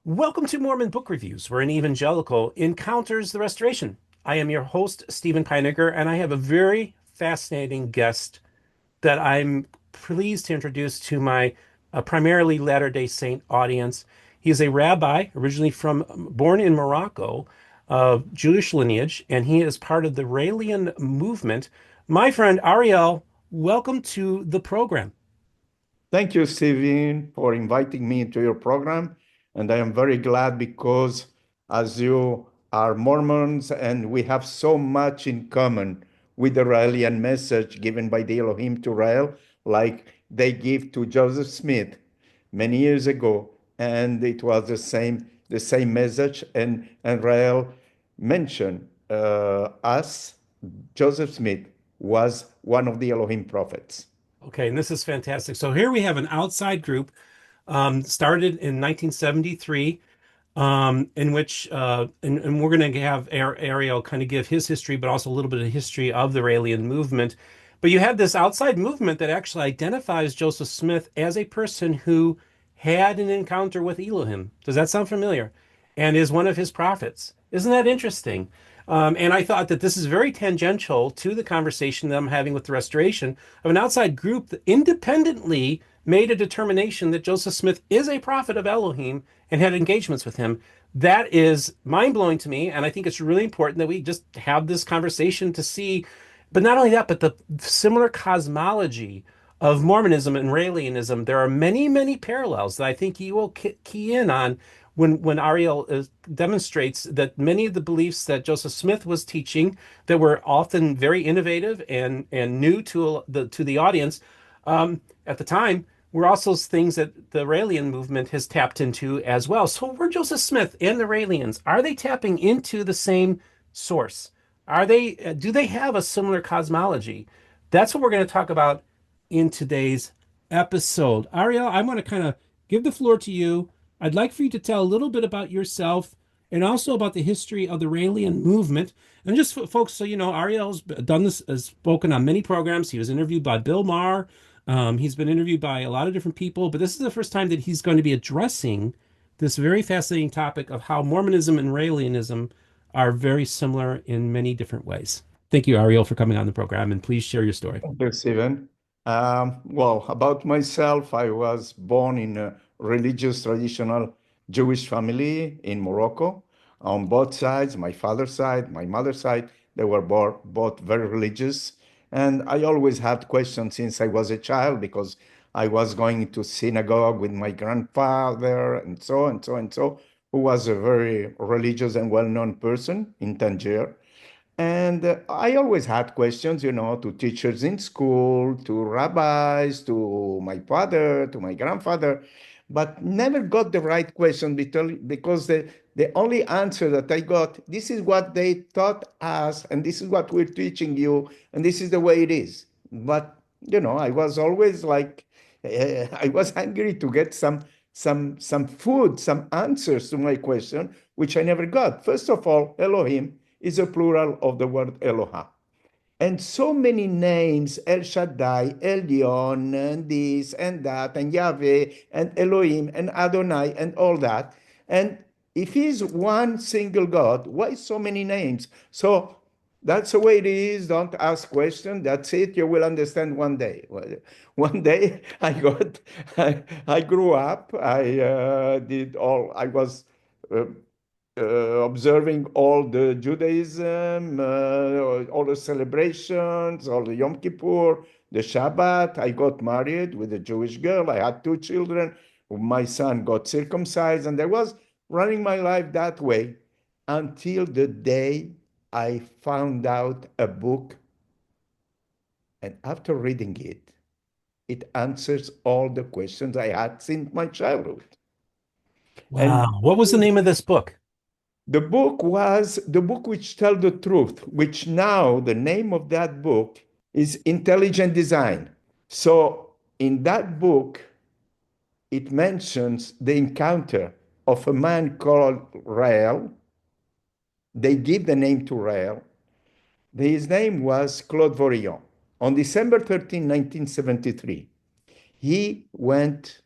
Welcome to Mormon Book Reviews, where an evangelical encounters the restoration. I am your host, Steven Pynakker, and I have a very fascinating guest that I'm pleased to introduce to my primarily Latter-day Saint audience. He is a rabbi, originally born in Morocco, of Jewish lineage, and he is part of the Raelian Movement. My friend Ariel, welcome to the program. Thank you, Steven, for inviting me into your program. And I am very glad because as you are Mormons and we have so much in common with the Raelian message given by the Elohim to Rael, like they give to Joseph Smith many years ago. And it was the same message. And Rael mentioned us, Joseph Smith was one of the Elohim prophets. Okay, and this is fantastic. So here we have an outside group started in 1973, in which and we're going to have Ariel kind of give his history, but also a little bit of history of the Raelian movement. But you have this outside movement that actually identifies Joseph Smith as a person who had an encounter with Elohim. Does that sound familiar? And is one of his prophets. Isn't that interesting? And I thought that this is very tangential to the conversation that I'm having with the restoration of an outside group that independently made a determination that Joseph Smith is a prophet of Elohim and had engagements with him. That is mind blowing to me. And I think it's really important that we just have this conversation to see, but not only that, but the similar cosmology of Mormonism and Raelianism. There are many, many parallels that I think you will key in on when Ariel demonstrates that many of the beliefs that Joseph Smith was teaching that were often very innovative and new to the audience at the time were also things that the Raelian movement has tapped into as well. So were Joseph Smith and the Raelians, are they tapping into the same source? Do they have a similar cosmology? That's what we're going to talk about in today's episode. Ariel, I'm going to kind of give the floor to you. I'd like for you to tell a little bit about yourself and also about the history of the Raelian movement. And just for folks, so you know, Ariel's done this, has spoken on many programs. He was interviewed by Bill Maher. He's been interviewed by a lot of different people, but this is the first time that he's going to be addressing this very fascinating topic of how Mormonism and Raelianism are very similar in many different ways. Thank you, Ariel, for coming on the program, and please share your story. Thank you, Steven. Well, about myself, I was born in a religious, traditional Jewish family in Morocco. On both sides, my father's side, my mother's side, they were both very religious. And I always had questions since I was a child because I was going to synagogue with my grandfather and so and so and so, who was a very religious and well-known person in Tangier. And I always had questions, to teachers in school, to rabbis, to my father, to my grandfather, but never got the right question because the only answer that I got, this is what they taught us, and this is what we're teaching you, and this is the way it is. But, I was always like, I was hungry to get some food, some answers to my question, which I never got. First of all, Elohim is a plural of the word Eloha. And so many names, El Shaddai, Elyon, and this and that, and Yahweh, and Elohim, and Adonai, and all that. And if he's one single God, why so many names? So that's the way it is. Don't ask questions. That's it. You will understand one day. One day I grew up. I was uh, observing all the Judaism, all the celebrations, all the Yom Kippur, the Shabbat. I got married with a Jewish girl. I had two children. My son got circumcised, and I was running my life that way until the day I found out a book. And after reading it, it answers all the questions I had since my childhood. And Wow. What was the name of this book? the book was the book which tells the truth, which now the name of that book is Intelligent Design. So in that book, it mentions the encounter of a man called Rael. They give the name to Rael. His name was Claude Vorilhon. On December 13, 1973, he went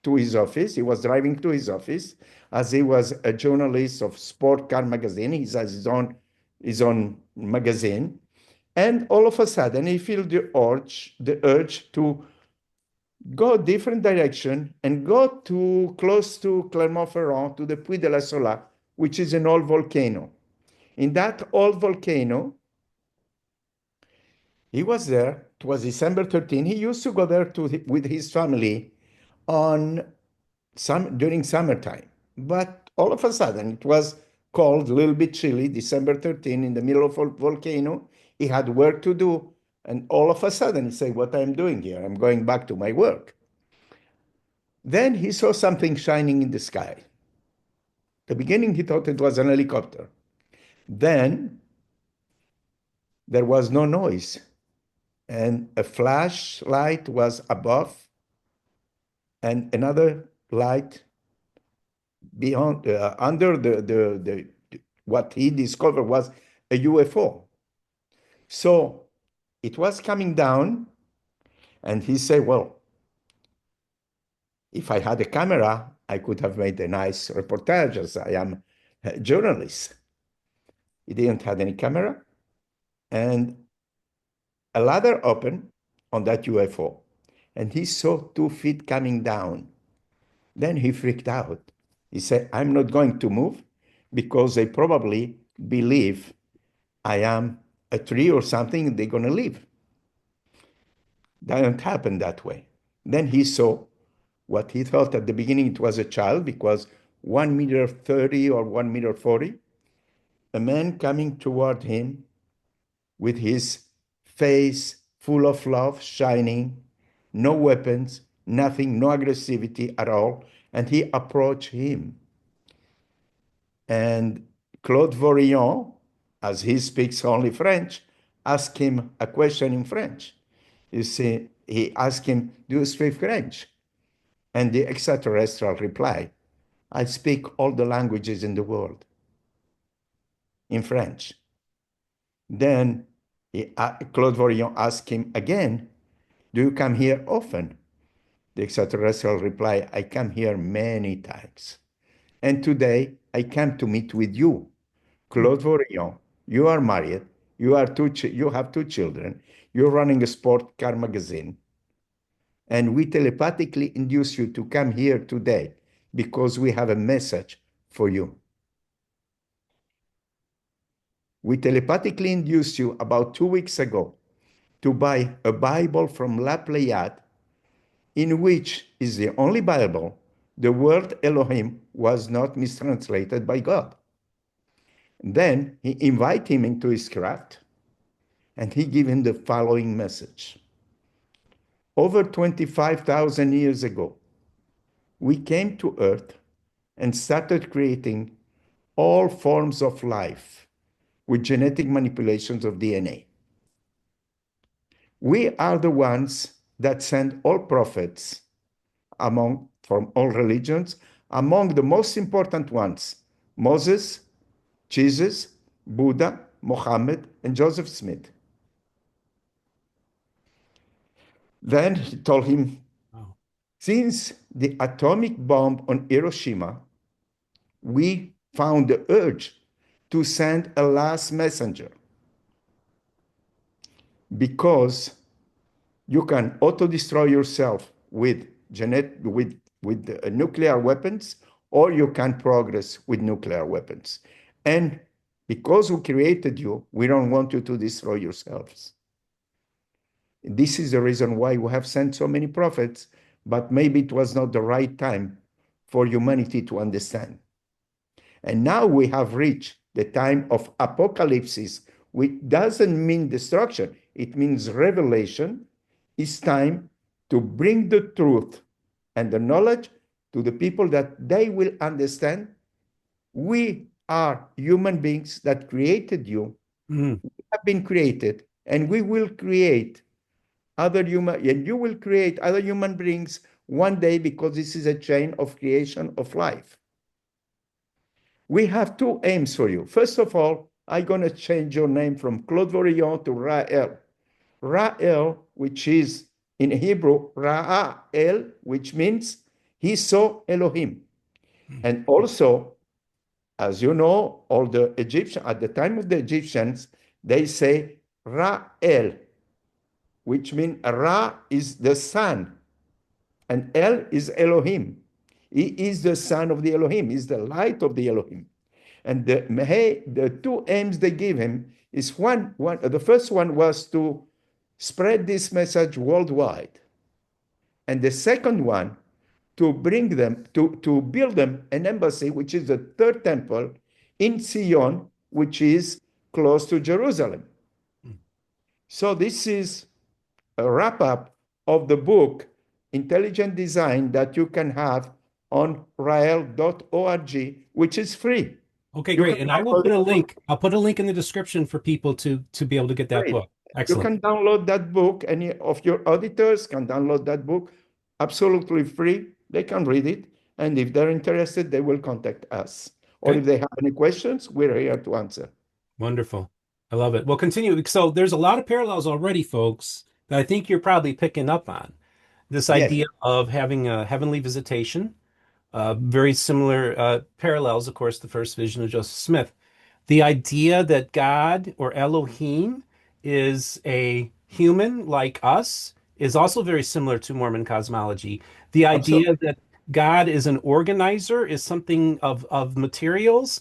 to his office. He was driving to his office as he was a journalist of sport car magazine. He has his own magazine. And all of a sudden, he felt the urge to go a different direction and go to close to Clermont-Ferrand, to the Puy de la Sola, which is an old volcano. In that old volcano, he was there. It was December 13. He used to go there with his family on during summertime. But all of a sudden, it was cold, a little bit chilly, December 13, in the middle of a volcano. He had work to do. And all of a sudden, he said, what I'm doing here? I'm going back to my work. Then he saw something shining in the sky. At the beginning, he thought it was an helicopter. Then there was no noise. And a flashlight was above, and another light beyond, under what he discovered was a UFO. So it was coming down, and he said, well, if I had a camera, I could have made a nice reportage, as I am a journalist. He didn't have any camera, and a ladder opened on that UFO, and he saw 2 feet coming down. Then he freaked out. He said, I'm not going to move because they probably believe I am a tree or something, and they're going to leave. That didn't happen that way. Then he saw what he thought at the beginning it was a child, because 1 meter 30 or 1 meter 40, a man coming toward him with his face full of love, shining, no weapons, nothing, no aggressivity at all. And he approached him. And Claude Vorilhon, as he speaks only French, asked him a question in French. You see, he asked him, do you speak French? And the extraterrestrial replied, I speak all the languages in the world in French. Then Claude Vorilhon asked him again, do you come here often? The extraterrestrial replied, I come here many times. And today I come to meet with you, Claude Vorilhon. You are married. You have 2 children. You're running a sport car magazine. And we telepathically induce you to come here today because we have a message for you. We telepathically induced you about 2 weeks ago to buy a Bible from La Pléiade, in which is the only Bible the word Elohim was not mistranslated by God. Then he invited him into his craft, and he gave him the following message. Over 25,000 years ago, we came to Earth and started creating all forms of life with genetic manipulations of DNA. We are the ones that send all prophets from all religions, among the most important ones, Moses, Jesus, Buddha, Mohammed, and Joseph Smith. Then he told him, since the atomic bomb on Hiroshima, we found the urge to send a last messenger, because you can auto-destroy yourself with nuclear weapons, or you can progress with nuclear weapons. And because we created you, we don't want you to destroy yourselves. This is the reason why we have sent so many prophets, but maybe it was not the right time for humanity to understand. And now we have reached the time of apocalypse, which doesn't mean destruction. It means revelation. It's time to bring the truth and the knowledge to the people, that they will understand we are human beings that created you. We have been created, and we will create and you will create other human beings one day, because this is a chain of creation of life. We have 2 aims for you. First of all, I'm going to change your name from Claude Vorilhon to Rael. Rael, which is in Hebrew, Rael, which means He saw Elohim. Hmm. And also, as you know, all the Egyptians, at the time of the Egyptians, they say Rael, which means Ra is the sun, and El is Elohim. He is the son of the Elohim, he's the light of the Elohim. And the two aims they give him is the first one was to spread this message worldwide. And the second one, to bring them, to build them an embassy, which is the third temple in Zion, which is close to Jerusalem. So this is a wrap up of the book, Intelligent Design, that you can have on rael.org, which is free. Okay, You can great. And I will download put a it for link. I'll put a link in the description for people to be able to get that free. book. You Excellent. can download that book. Any of your auditors can download that book absolutely free. They can read it. And if they're interested, they will contact us. Or Okay. if they have any questions, we're here to answer. Wonderful. I love it. Well, continue. So there's a lot of parallels already, folks, that I think you're probably picking up on. This Yes, idea of having a heavenly visitation, very similar parallels, of course, the first vision of Joseph Smith. The idea that God or Elohim is a human like us is also very similar to Mormon cosmology. The idea absolutely. that God is an organizer, is something of materials,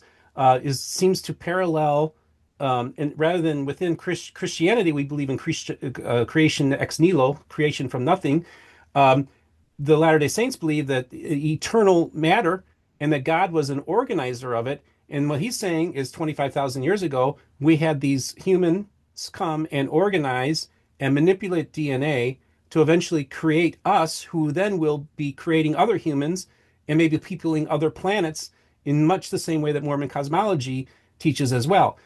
is seems to parallel. And rather than within Christianity, we believe in creation ex nihilo, creation from nothing. Um, the Latter-day Saints believe that eternal matter and that God was an organizer of it. And what he's saying is 25,000 years ago, we had these humans come and organize and manipulate DNA to eventually create us, who then will be creating other humans and maybe peopling other planets in much the same way that Mormon cosmology teaches as well.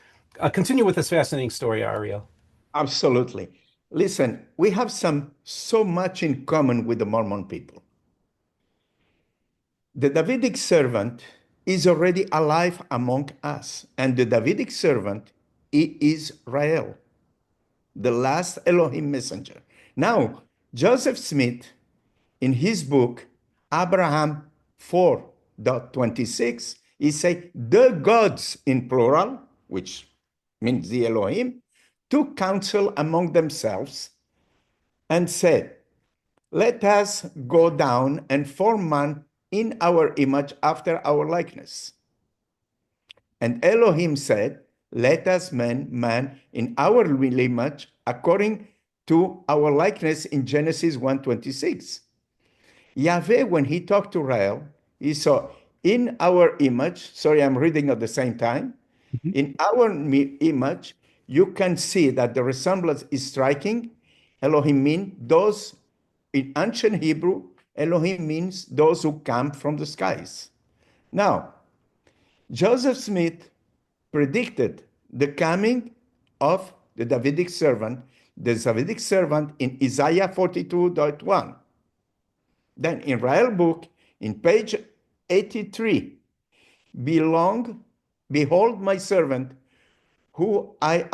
Continue with this fascinating story, Ariel. Absolutely. Listen, we have so much in common with the Mormon people. The Davidic servant is already alive among us, and the Davidic servant is Rael, the last Elohim messenger. Now, Joseph Smith, in his book, Abraham 4:26, he say the gods in plural, which means the Elohim, took counsel among themselves and said, let us go down and form man in our image after our likeness. And Elohim said, let us man in our image according to our likeness in Genesis 1:26. Yahweh, when he talked to Rael, he saw in our image, sorry, I'm reading at the same time, Mhm. in our image, you can see that the resemblance is striking. Elohim means those, in ancient Hebrew, Elohim means those who come from the skies. Now, Joseph Smith predicted the coming of the Davidic servant, in Isaiah 42:1. Then in Rael book, in page 83, behold my servant, who I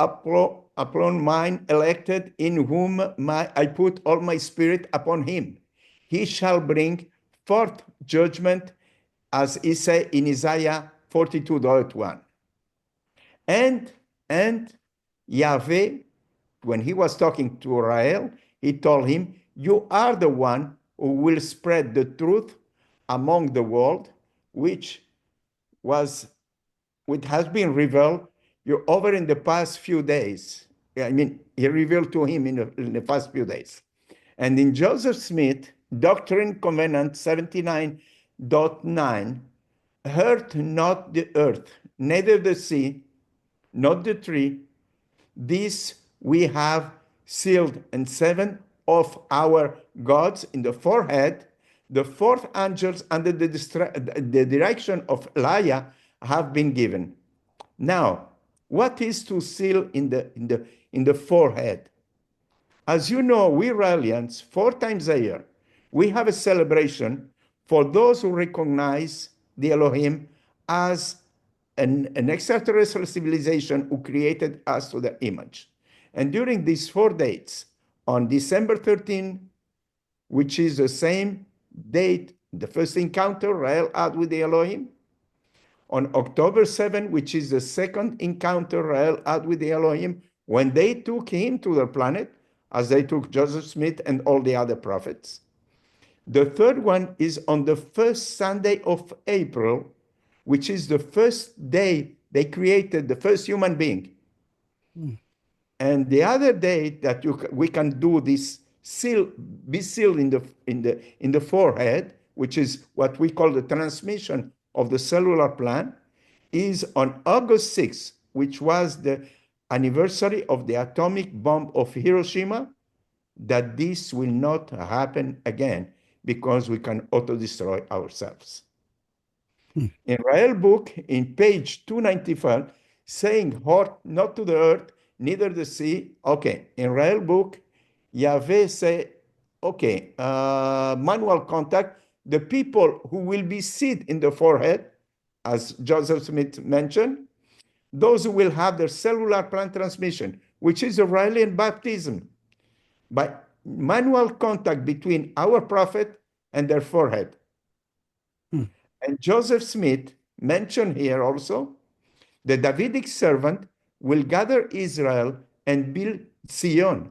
upon mine elected, in whom I put all my spirit upon him. He shall bring forth judgment, as he said in Isaiah 42:1. And and Yahweh, when he was talking to Rael, he told him, you are the one who will spread the truth among the world, which was which has been revealed you over in the past few days. I mean, he revealed to him in the past few days. And in Joseph Smith, Doctrine Covenant 79.9, hurt not the earth, neither the sea, not the tree. This we have sealed, and seven of our gods in the forehead. The fourth angels under the direction of Elijah have been given. Now, what is to seal in the forehead? As you know, we Raelians, 4 times a year, we have a celebration for those who recognize the Elohim as an extraterrestrial civilization who created us to their image. And during these 4 dates, on December 13, which is the same date the first encounter Rael had with the Elohim. On October 7, which is the second encounter Rael had with the Elohim, when they took him to their planet, as they took Joseph Smith and all the other prophets. The third one is on the first Sunday of April, which is the first day they created the first human being. Mm. And the other day that we can do this seal, be sealed in the forehead, which is what we call the transmission of the cellular plan, is on August 6th, which was the anniversary of the atomic bomb of Hiroshima, that this will not happen again because we can auto-destroy ourselves. Mm. In Rael book, in page 295, saying not to the earth, neither the sea. Okay, in Rael book, Yahweh say, okay, manual contact, the people who will be seated in the forehead, as Joseph Smith mentioned, those who will have their cellular plant transmission, which is a Raelian baptism, by manual contact between our prophet and their forehead. Mm. And Joseph Smith mentioned here also, the Davidic servant will gather Israel and build Zion.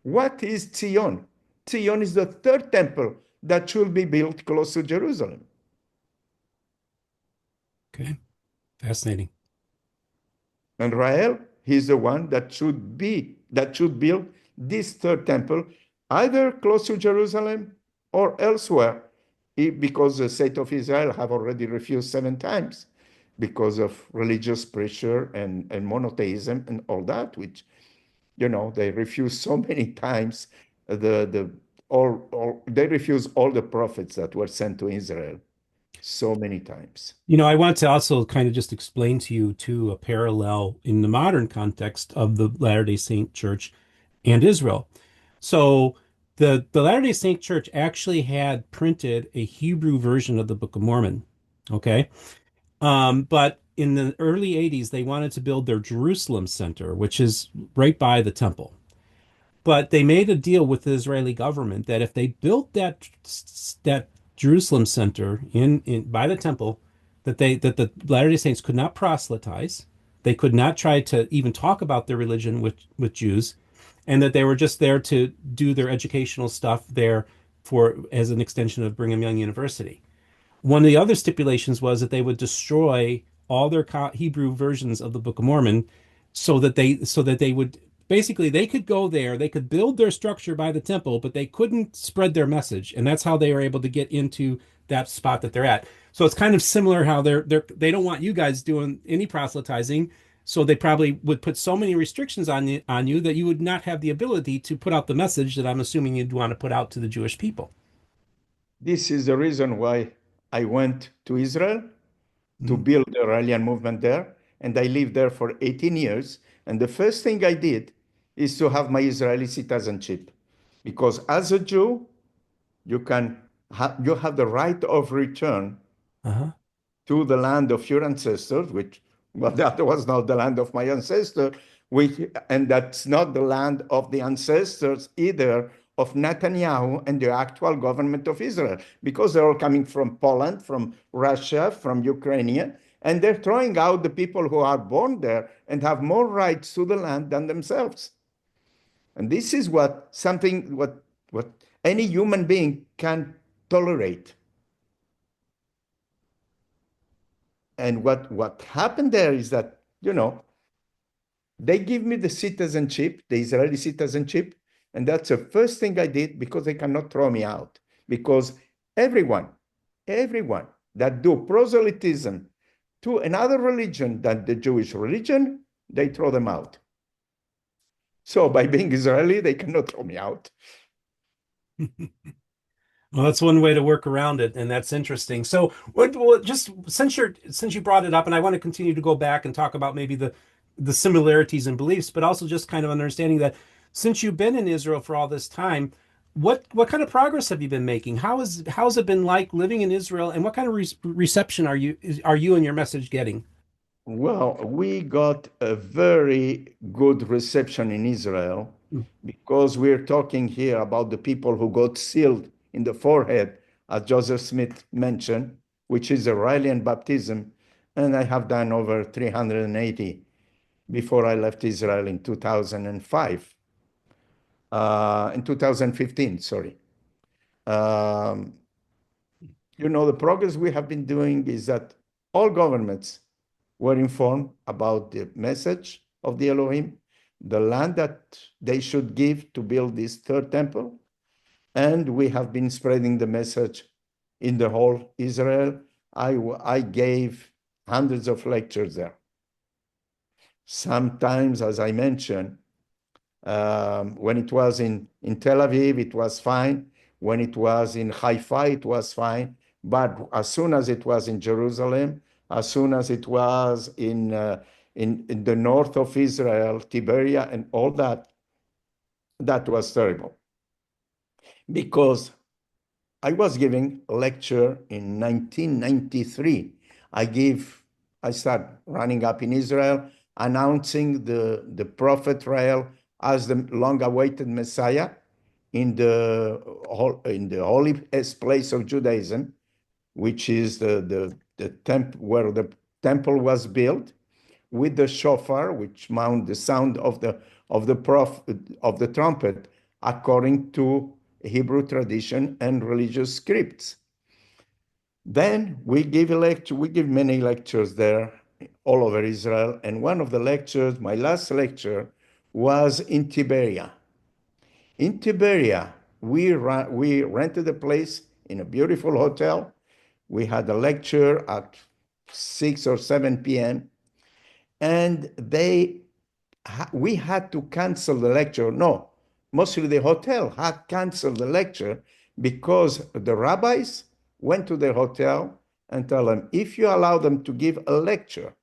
What is Zion? Zion is the third temple that should be built close to Jerusalem. Okay, fascinating. And Rael, he's the one that should build this third temple, either close to Jerusalem or elsewhere, because the state of Israel have already refused 7 times because of religious pressure and monotheism and all that, which, they refuse so many times. They refuse all the prophets that were sent to Israel so many times. I want to also kind of just explain to you too a parallel in the modern context of the Latter-day Saint Church and Israel. So the Latter-day Saint Church actually had printed a Hebrew version of the Book of Mormon. Okay. But in the early 80s, they wanted to build their Jerusalem Center, which is right by the temple. But they made a deal with the Israeli government that if they built that Jerusalem Center in by the temple, that the Latter-day Saints could not proselytize, they could not try to even talk about their religion with Jews, and that they were just there to do their educational stuff there for as an extension of Brigham Young University. One of the other stipulations was that they would destroy all their Hebrew versions of the Book of Mormon so that they would basically they could go there, they could build their structure by the temple, but they couldn't spread their message. And that's how they were able to get into that spot that they're at. So it's kind of similar how they don't want you guys doing any proselytizing. So they probably would put so many restrictions on you that you would not have the ability to put out the message that I'm assuming you'd want to put out to the Jewish people. This is the reason why I went to Israel to Mm. build the Raelian movement there, and I lived there for 18 years. And the first thing I did is to have my Israeli citizenship, because as a Jew, you have the right of return Uh-huh. to the land of your ancestors, which, well, that was not the land of my ancestor, and that's not the land of the ancestors either of Netanyahu and the actual government of Israel, because they're all coming from Poland, from Russia, from Ukraine, and they're throwing out the people who are born there and have more rights to the land than themselves. And this is what any human being can tolerate. And what happened there is that, they give me the citizenship, the Israeli citizenship, and that's the first thing I did, because they cannot throw me out. Because everyone that do proselytism to another religion than the Jewish religion, they throw them out. So by being Israeli, they cannot throw me out. Well, that's one way to work around it, and that's interesting. So, just since you brought it up, and I want to continue to go back and talk about maybe the similarities in beliefs, but also just kind of understanding that since you've been in Israel for all this time, what kind of progress have you been making? How's it been like living in Israel, and what kind of reception are you and your message getting? Well, we got a very good reception in Israel, Mm. because we're talking here about the people who got sealed in the forehead as Joseph Smith mentioned, which is a Raelian baptism, and I have done over 380 before I left Israel in 2005, in 2015, sorry. The progress we have been doing is that all governments were informed about the message of the Elohim, the land that they should give to build this third temple, and we have been spreading the message in the whole Israel. I gave hundreds of lectures there. Sometimes, as I mentioned, when it was in Tel Aviv, it was fine. When it was in Haifa, it was fine. But as soon as it was in Jerusalem, as soon as it was in the north of Israel, Tiberia, and all that, that was terrible. Because I was giving a lecture in 1993. I started running up in Israel, announcing the prophet Rael as the long-awaited Messiah in the holiest place of Judaism, which is the temple where the temple was built, with the shofar, which mount the sound of the trumpet, according to Hebrew tradition and religious scripts. Then we give many lectures there all over Israel. And one of the lectures, my last lecture, was in Tiberia. In Tiberia, we rented a place in a beautiful hotel. We had a lecture at 6 or 7 p.m. And we had to cancel the lecture. No, mostly the hotel had canceled the lecture because the rabbis went to the hotel and tell them, if you allow them to give a lecture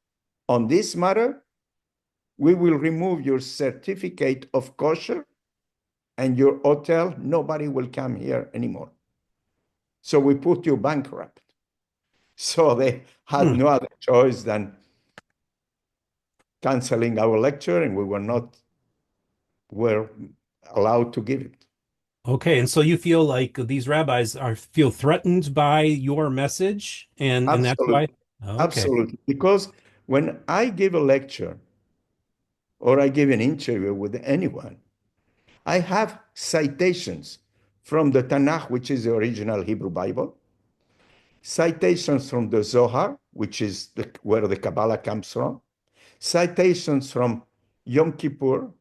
on this matter, we will remove your certificate of kosher and your hotel, nobody will come here anymore. So we put you bankrupt. So they had no other choice than canceling our lecture, and we were allowed to give it. Okay, and so you feel like these rabbis feel threatened by your message, and that's why. Absolutely. Okay. Absolutely. Because when I give a lecture or I give an interview with anyone, I have citations from the Tanakh, which is the original Hebrew Bible, citations from the Zohar, which is where the Kabbalah comes from, citations from Yom Kippur,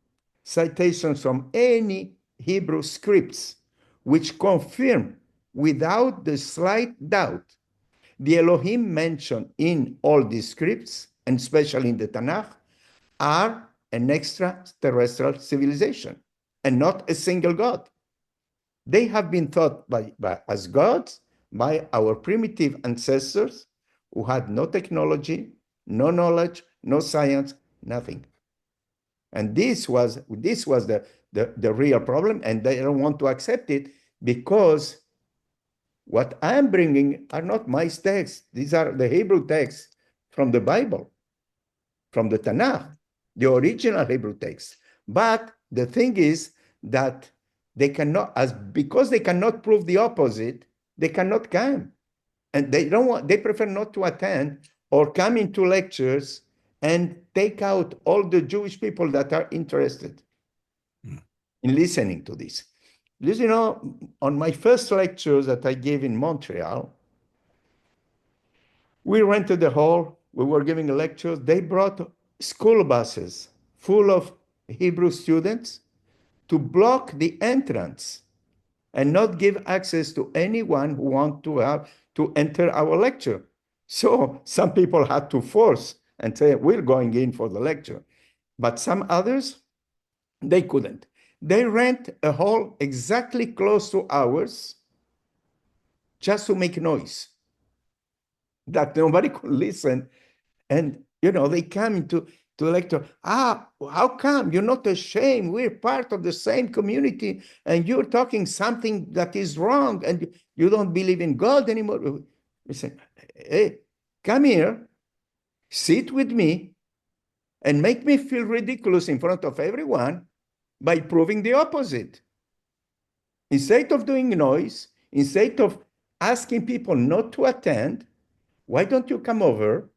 citations from any Hebrew scripts, which confirm without the slight doubt the Elohim mentioned in all these scripts, and especially in the Tanakh, are an extraterrestrial civilization and not a single God. They have been thought as gods by our primitive ancestors who had no technology, no knowledge, no science, nothing. And this was the real problem, and they don't want to accept it because what I'm bringing are not my texts. These are the Hebrew texts from the Bible, from the Tanakh, the original Hebrew text. But the thing is that because they cannot prove the opposite, they cannot come. And they prefer not to attend or come into lectures and take out all the Jewish people that are interested in listening to this. On my first lectures that I gave in Montreal, we rented a hall, we were giving a lecture. They brought school buses full of Hebrew students to block the entrance and not give access to anyone who want to enter our lecture. So some people had to force and say, we're going in for the lecture. But some others, they couldn't. They rent a hall exactly close to ours just to make noise that nobody could listen. And, they come into the lecture. How come? You're not ashamed. We're part of the same community and you're talking something that is wrong and you don't believe in God anymore. We say, hey, come here, sit with me and make me feel ridiculous in front of everyone by proving the opposite. Instead of doing noise, instead of asking people not to attend. Why don't you come over?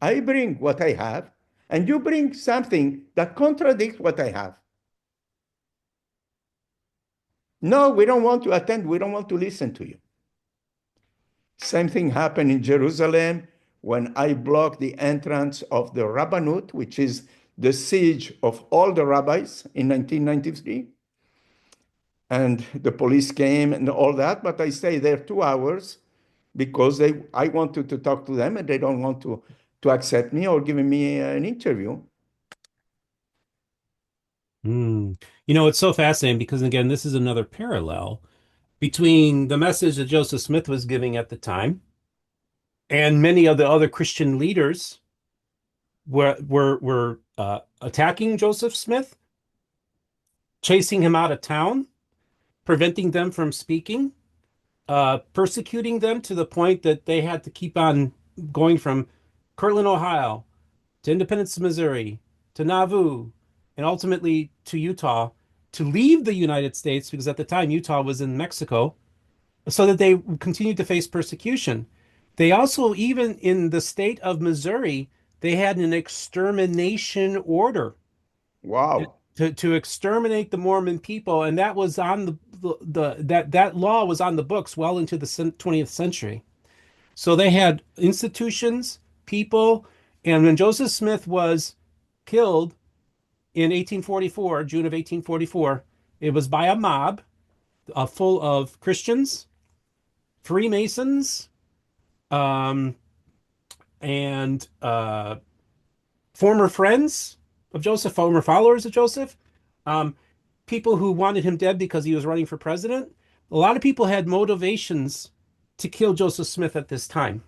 I bring what I have, and you bring something that contradicts what I have. No, we don't want to attend. We don't want to listen to you. Same thing happened in Jerusalem when I blocked the entrance of the Rabbanut, which is the siege of all the rabbis in 1993. And the police came and all that, but I stayed there 2 hours because I wanted to talk to them and they don't want to accept me or give me an interview. Hmm. You know, it's so fascinating because, again, this is another parallel between the message that Joseph Smith was giving at the time and many of the other Christian leaders were attacking Joseph Smith, chasing him out of town, preventing them from speaking, persecuting them to the point that they had to keep on going from Kirtland, Ohio, to Independence, Missouri, to Nauvoo, and ultimately to Utah to leave the United States because at the time Utah was in Mexico, so that they continued to face persecution. They also, even in the state of Missouri, they had an extermination order Wow. to exterminate the Mormon people, and that was on that law was on the books well into the 20th century. So they had institutions, people, and when Joseph Smith was killed in 1844, June of 1844, it was by a mob full of Christians, Freemasons, um, and former friends of Joseph, former followers of Joseph, um, people who wanted him dead because he was running for president. A lot of people had motivations to kill Joseph Smith at this time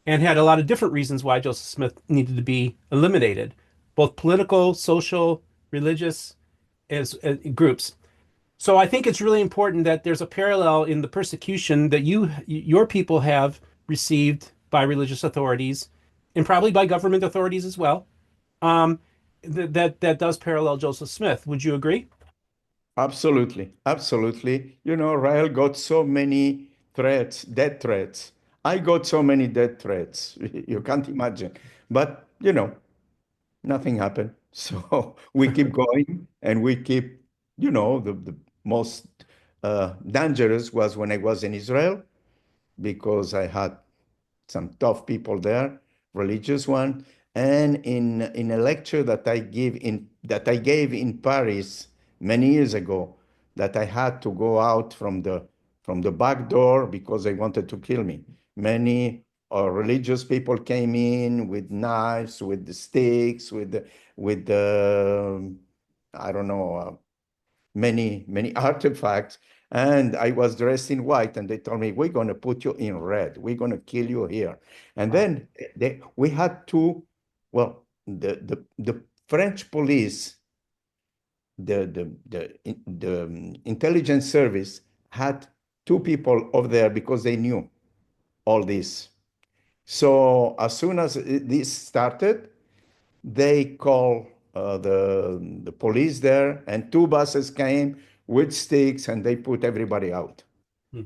and had a lot of different reasons why Joseph Smith needed to be eliminated, both political, social, religious as groups. So I think it's really important that there's a parallel in the persecution that your people have received by religious authorities and probably by government authorities as well. Um, that does parallel Joseph Smith. Would you agree? Absolutely. Absolutely. You know, Rael got so many threats, death threats. I got so many death threats. You can't imagine. But, nothing happened. So we keep going and we keep, the most dangerous was when I was in Israel because I had some tough people there, religious one. And in a lecture that I gave in Paris many years ago, that I had to go out from the back door because they wanted to kill me. Many religious people came in with knives, with the sticks, with I don't know, many artifacts. And I was dressed in white, and they told me, "We're going to put you in red. We're going to kill you here." And Wow. then we had to, well, the French police, the intelligence service had two people over there because they knew all this. So as soon as this started, they call the police there, and two buses came with sticks, and they put everybody out. Hmm.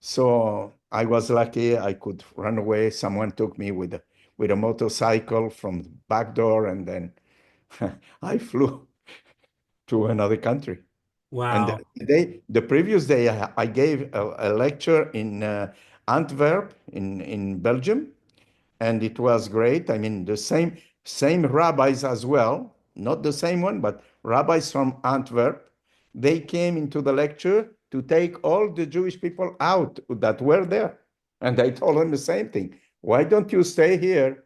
So I was lucky; I could run away. Someone took me with a motorcycle from the back door, and then I flew to another country. And Wow. the previous day, I gave a lecture in Antwerp, in Belgium, and it was great. I mean, the same rabbis as well, not the same one, but rabbis from Antwerp. They came into the lecture to take all the Jewish people out that were there, and I told them the same thing. Why don't you stay here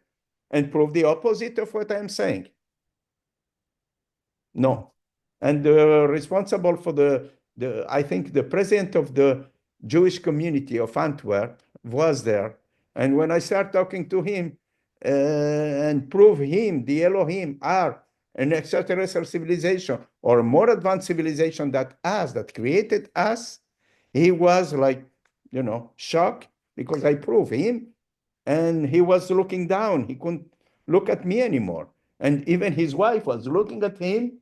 and prove the opposite of what I'm saying? No. And the responsible for the I think the president of the Jewish community of Antwerp was there. And when I start talking to him and prove him, the Elohim, are an extraterrestrial civilization or a more advanced civilization that us, that created us, he was like, shocked because I prove him. And he was looking down. He couldn't look at me anymore. And even his wife was looking at him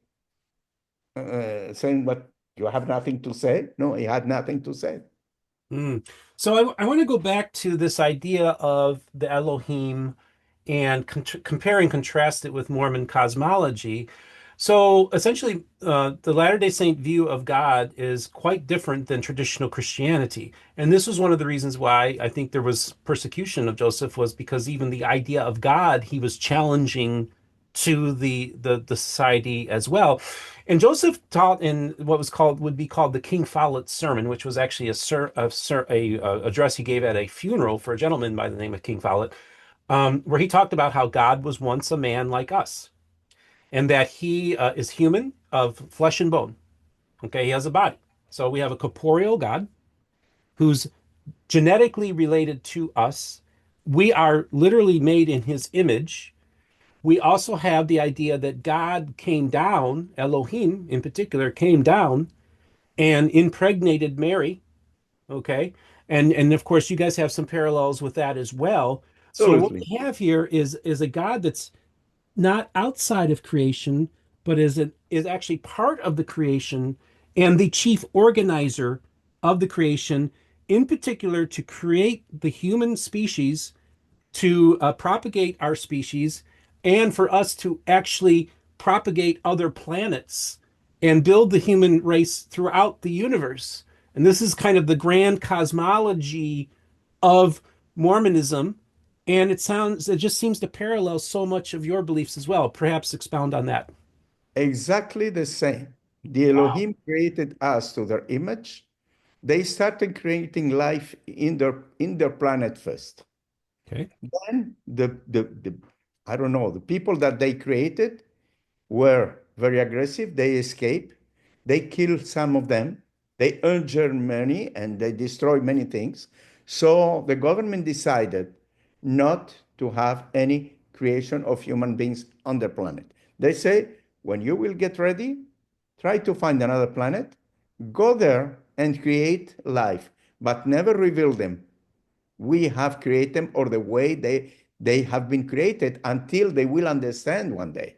saying, "But you have nothing to say?" No, he had nothing to say. Mm. So I want to go back to this idea of the Elohim and compare and contrast it with Mormon cosmology. So essentially, the Latter-day Saint view of God is quite different than traditional Christianity. And this was one of the reasons why I think there was persecution of Joseph, was because even the idea of God, he was challenging to the society as well. And Joseph taught in what would be called the King Follett sermon, which was actually a address he gave at a funeral for a gentleman by the name of King Follett, where he talked about how God was once a man like us, and that he is human of flesh and bone. Okay, he has a body. So we have a corporeal God who's genetically related to us. We are literally made in his image. We also have the idea that God came down, Elohim in particular, came down and impregnated Mary. Okay. And of course, you guys have some parallels with that as well. So what Absolutely. we have here is a God that's not outside of creation, but is actually part of the creation and the chief organizer of the creation, in particular to create the human species, to propagate our species, and for us to actually propagate other planets and build the human race throughout the universe. And this is kind of the grand cosmology of Mormonism. And it just seems to parallel so much of your beliefs as well. Perhaps expound on that. Exactly the same. The Wow. Elohim created us to their image. They started creating life in their planet first. Okay. Then the I don't know, the people that they created were very aggressive. They escaped. They killed some of them. They earned Germany and they destroyed many things. So the government decided not to have any creation of human beings on the planet. They say, when you will get ready, try to find another planet, go there and create life, but never reveal them. We have created them or the way they have been created until they will understand one day.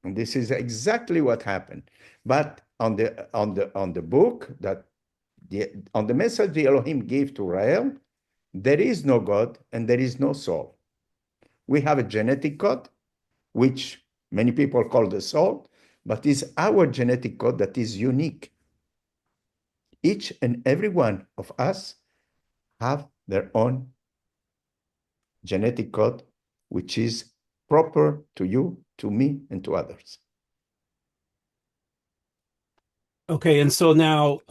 And this is exactly what happened. But on the book that on the message the Elohim gave to Rael, there is no God and there is no soul. We have a genetic code, which many people call the soul, but is our genetic code that is unique. Each and every one of us have their own genetic code, which is proper to you, to me, and to others. Okay, and so now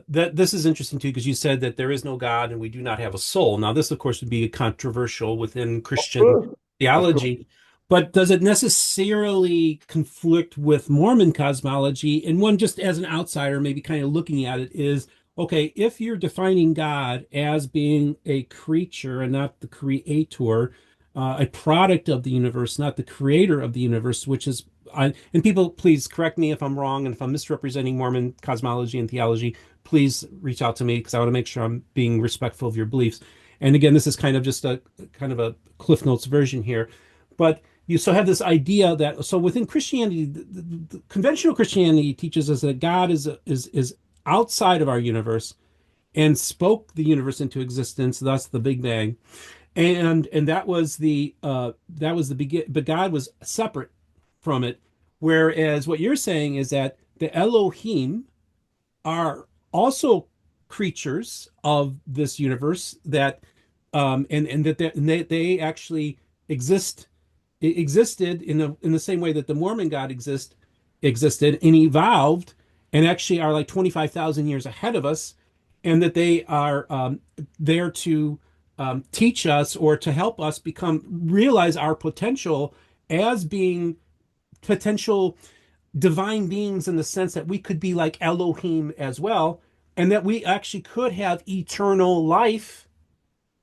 that this is interesting too, because you said that there is no God and we do not have a soul. Now, this, of course, would be controversial within Of Christian course, of course. theology, but does it necessarily conflict with Mormon cosmology? And one, just as an outsider, maybe kind of looking at it, is okay, if you're defining God as being a creature and not the creator, a product of the universe, not the creator of the universe, which is and people, please correct me if I'm wrong, and if I'm misrepresenting Mormon cosmology and theology, please reach out to me because I want to make sure I'm being respectful of your beliefs. And again, this is kind of just a kind of a Cliff Notes version here, but you so have this idea that so within Christianity, the conventional Christianity teaches us that God is outside of our universe and spoke the universe into existence, thus the Big Bang, and that was the begin, but God was separate from it. Whereas what you're saying is that the Elohim are also creatures of this universe that and that they actually exist existed in the same way that the Mormon God existed and evolved and actually are like 25,000 years ahead of us, and that they are there to teach us or to help us become realize our potential as being potential divine beings in the sense that we could be like Elohim as well, and that we actually could have eternal life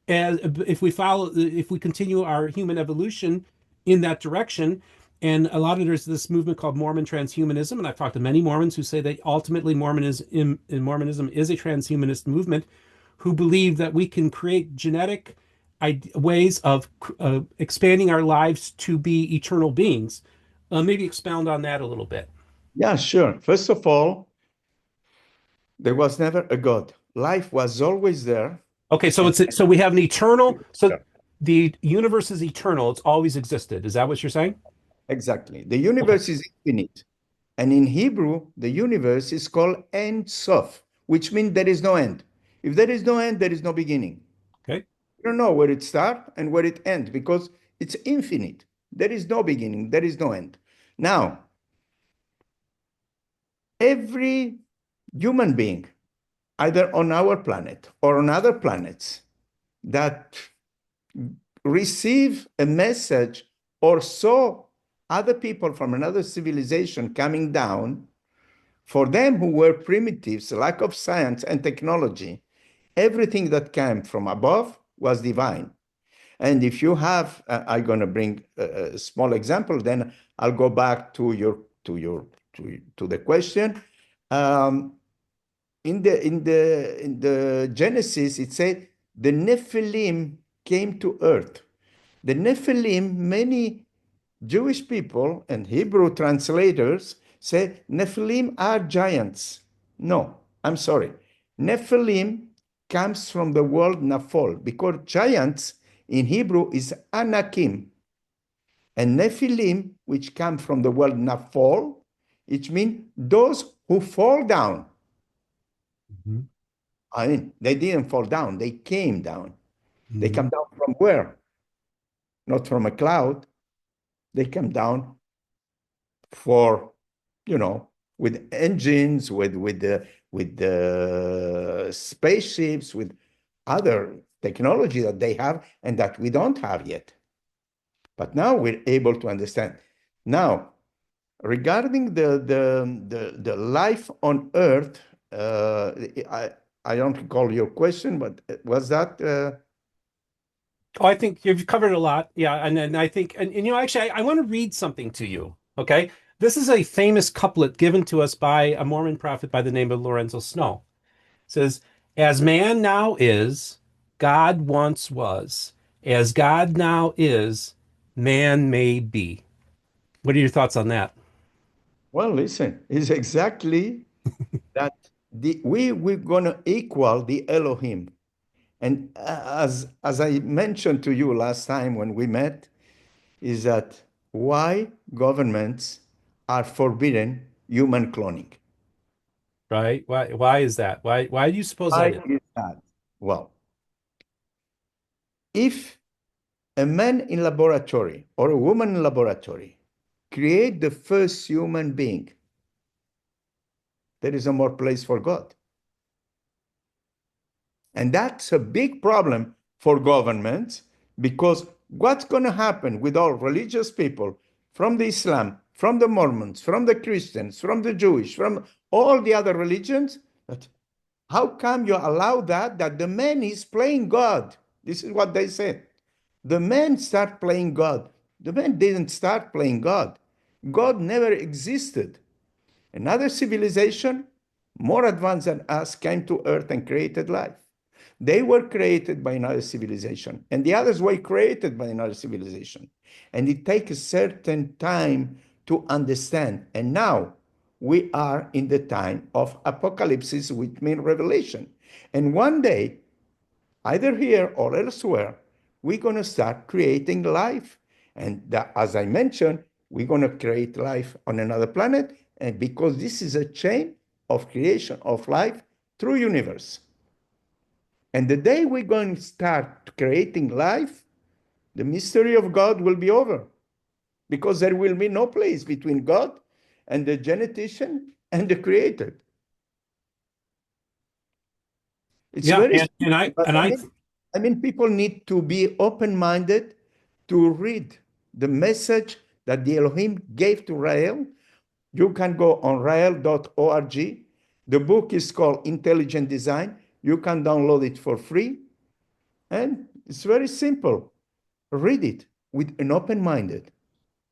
as if we continue our human evolution in that direction. And a lot of there's this movement called Mormon transhumanism, and I've talked to many Mormons who say that ultimately Mormonism is a transhumanist movement, who believe that we can create genetic ways of expanding our lives to be eternal beings. Maybe expound on that a little bit. Yeah, sure. First of all, there was never a God. life was always there. Okay, so And it's so we have an eternal, so the universe is eternal. It's always existed. Is that what you're saying? exactly, the Okay. universe is infinite. And in Hebrew, the universe is called Ein Sof, which means there is no end. If there is no end, there is no beginning. Okay. You don't know where it starts and where it ends because it's infinite. There is no beginning, there is no end. Now, every human being, either on our planet or on other planets, that receive a message or saw other people from another civilization coming down, for them who were primitives, lack of science and technology, everything that came from above was divine. And if you have, I'm going to bring a small example, then I'll go back to the question. Um, in the Genesis, it said the Nephilim came to earth. The Nephilim, many Jewish people and Hebrew translators say Nephilim are giants. No, I'm sorry. Nephilim comes from the word Naphol because giants in Hebrew is Anakim. And Nephilim, which come from the word Naphol, it means those who fall down. Mhm. I mean, they didn't fall down, they came down. They come Mhm. down from where? Not from a cloud. They come down for, with engines, with the spaceships, with other technology that they have and that we don't have yet. But now we're able to understand. Now, regarding the life on Earth, I I don't recall your question, but was that Oh, I think you've covered a lot. Yeah, and I think and actually I want to read something to you. Okay. This is a famous couplet given to us by a Mormon prophet by the name of Lorenzo Snow. It says, "As man now is, God once was. As God now is, man may be." What are your thoughts on that? well, listen, is exactly that we're gonna equal the Elohim. And as I mentioned to you last time when we met, is that why governments are forbidden human cloning. Right? Why is that? Why do you suppose Why that is? is that? Well, if a man in laboratory or a woman in laboratory create the first human being, there is no more place for God. And that's a big problem for governments because what's going to happen with all religious people from the Islam, from the Mormons, from the Christians, from the Jewish, from all the other religions? That how come you allow that the man is playing God? This is what they said. The man start playing God. The man didn't start playing God. God never existed. Another civilization, more advanced than us, came to Earth and created life. They were created by another civilization, and the others were created by another civilization. And it takes a certain time to understand. And now we are in the time of apocalypse, which means revelation. And one day, either here or elsewhere, we're going to start creating life. And that, as I mentioned, we're going to create life on another planet. And because this is a chain of creation of life through universe. And the day we're going to start creating life, the mystery of God will be over because there will be no place between God and the genetician and the creator. It's Yeah, very and simple, I but and I I mean, people need to be open-minded to read the message that the Elohim gave to Rael. You can go on rael.org. The book is called Intelligent Design. You can download it for free, and it's very simple. Read it with an open-minded.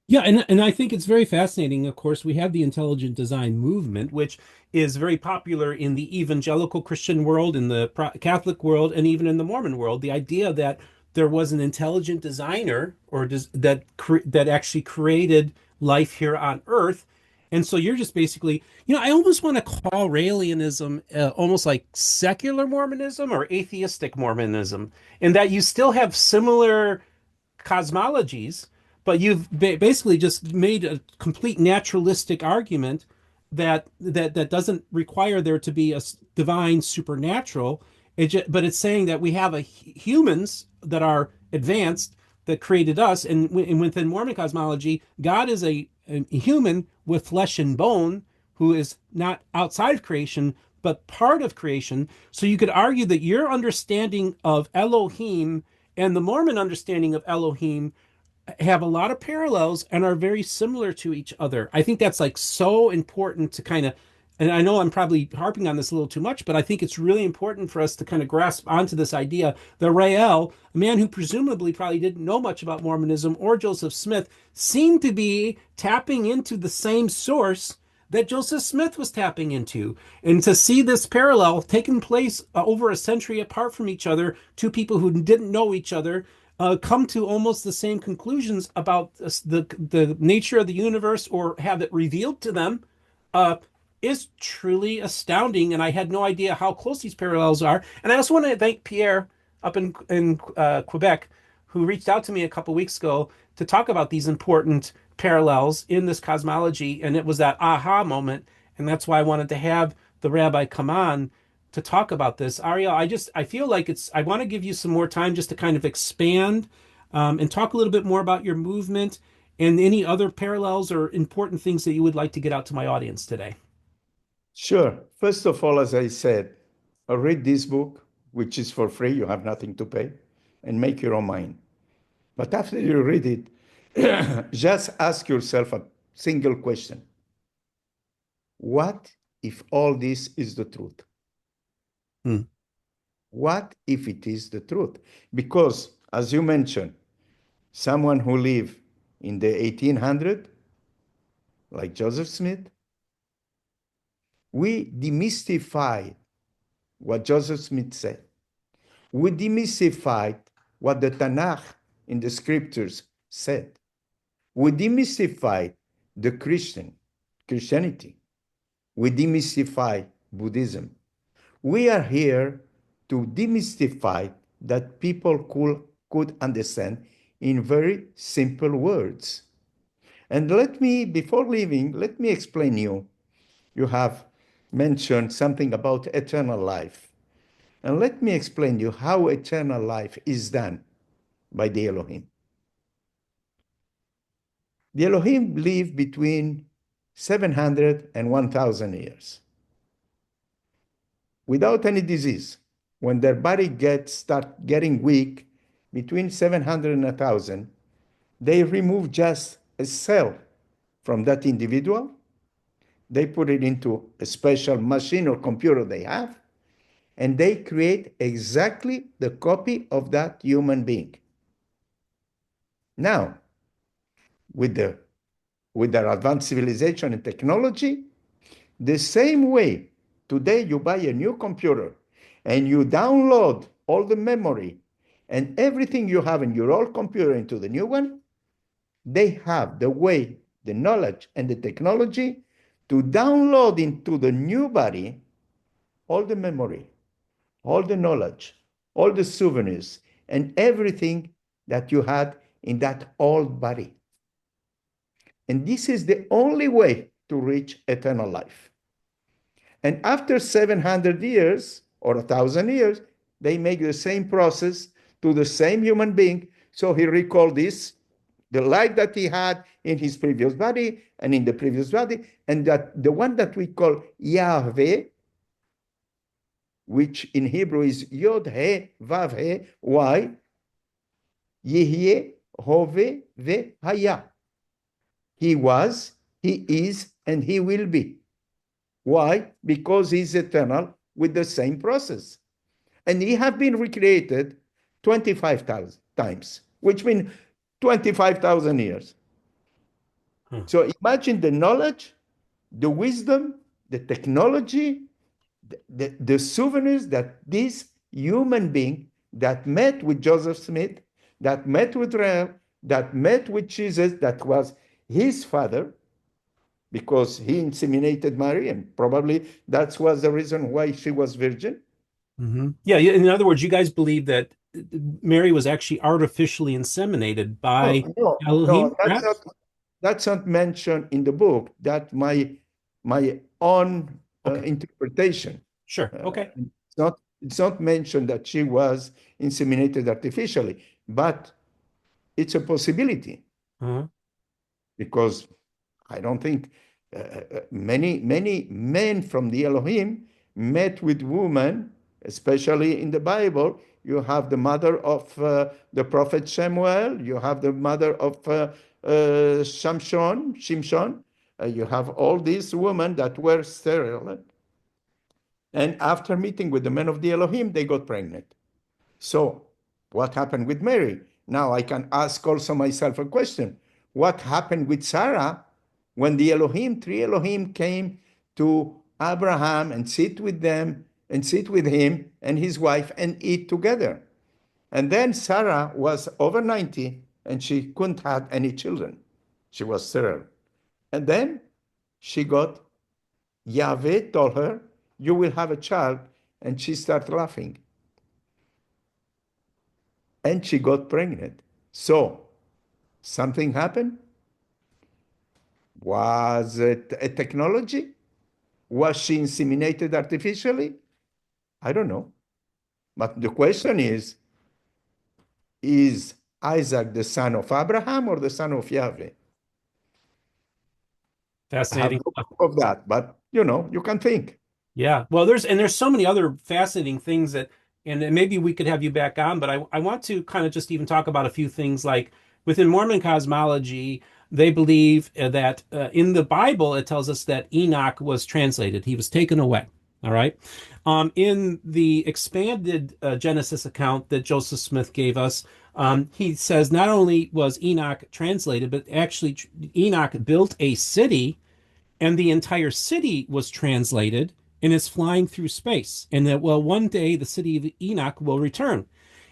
Yeah, and I think it's very fascinating. Of course, we have the intelligent design movement, which is very popular in the evangelical Christian world, in the Catholic world, and even in the Mormon world. The idea that there was an intelligent designer or that actually created life here on Earth, And so you're just basically, I almost want to call Raelianism almost like secular Mormonism or atheistic Mormonism, in that you still have similar cosmologies, but you've basically just made a complete naturalistic argument that doesn't require there to be a divine supernatural. But it's saying that we have humans that are advanced that created us, and within Mormon cosmology, God is a human with flesh and bone who is not outside of creation but part of creation. So you could argue that your understanding of Elohim and the Mormon understanding of Elohim have a lot of parallels and are very similar to each other. I think that's like so important to kind of, and I know I'm probably harping on this a little too much, but I think it's really important for us to kind of grasp onto this idea that Rael, a man who presumably probably didn't know much about Mormonism, or Joseph Smith, seemed to be tapping into the same source that Joseph Smith was tapping into. And to see this parallel taking place over a century apart from each other, two people who didn't know each other, come to almost the same conclusions about the nature of the universe, or have it revealed to them, uh, is truly astounding. And I had no idea how close these parallels are. And I also want to thank Pierre up in Quebec, who reached out to me a couple weeks ago to talk about these important parallels in this cosmology. And it was that aha moment. And that's why I wanted to have the rabbi come on to talk about this. Ariel, I feel like I want to give you some more time just to kind of expand and talk a little bit more about your movement and any other parallels or important things that you would like to get out to my audience today. Sure. First of all, as I said, read this book, which is for free. You have nothing to pay, and make your own mind. But after you read it, just ask yourself a single question. What if all this is the truth? Hmm. What if it is the truth? Because, as you mentioned, someone who lived in the 1800s, like Joseph Smith, we demystify what Joseph Smith said. We demystified what the Tanakh in the scriptures said. We demystified the Christianity. We demystify Buddhism. We are here to demystify that people could understand in very simple words. And before leaving, let me explain you. You have mentioned something about eternal life. And let me explain you how eternal life is done by the Elohim. The Elohim live between 700 and 1,000 years without any disease. When their body start getting weak, between 700 and 1,000, they remove just a cell from that individual. They put it into a special machine or computer they have, and they create exactly the copy of that human being. Now, with their advanced civilization and technology, the same way today you buy a new computer and you download all the memory and everything you have in your old computer into the new one, they have the way, the knowledge, and the technology to download into the new body all the memory, all the knowledge, all the souvenirs, and everything that you had in that old body. And this is the only way to reach eternal life. And after 700 years or 1,000 years, they make the same process to the same human being. So he recalled the life that he had in his previous body and in the previous body, and that the one that we call Yahweh, which in Hebrew is Yod He Vav He, why? Yehye Hove Ve Haya. He was, he is, and he will be. Why? Because he's eternal with the same process. And he have been recreated 25,000 times, which means 25,000 years. So imagine the knowledge, the wisdom, the technology, the souvenirs that this human being that met with Joseph Smith, that met with Rael, that met with Jesus, that was his father, because he inseminated Mary, and probably that was the reason why she was virgin. Yeah, in other words, you guys believe that Mary was actually artificially inseminated No, by no, no, Elohim, perhaps? that's not mentioned in the book. That my own Okay, interpretation. sure. Uh, Okay. it's not mentioned that she was inseminated artificially, but it's a possibility Uh-huh. because I don't think many men from the Elohim met with women, especially in the Bible. You have the mother of the prophet Samuel. You have the mother of Shimshon. You have all these women that were sterile. And after meeting with the men of the Elohim, they got pregnant. So, what happened with Mary? Now I can ask also myself a question. What happened with Sarah when the Elohim, three Elohim came to Abraham and sit with them and sit with him and his wife and eat together? And then Sarah was over 90 and she couldn't have any children. She was sterile. And then she got, Yahweh told her, you will have a child. And she started laughing and she got pregnant. So something happened. Was it a technology? Was she inseminated artificially? I don't know. But the question is Isaac the son of Abraham or the son of Yahweh? I have Fascinating. no proof of that, but you can think. Yeah. Well, there's so many other fascinating things that, and then maybe we could have you back on, but I want to kind of just even talk about a few things like within Mormon cosmology, they believe that in the Bible it tells us that Enoch was translated. He was taken away. All right. In the expanded Genesis account that Joseph Smith gave us, he says not only was Enoch translated, but actually Enoch built a city and the entire city was translated and is flying through space. And that, well, one day the city of Enoch will return.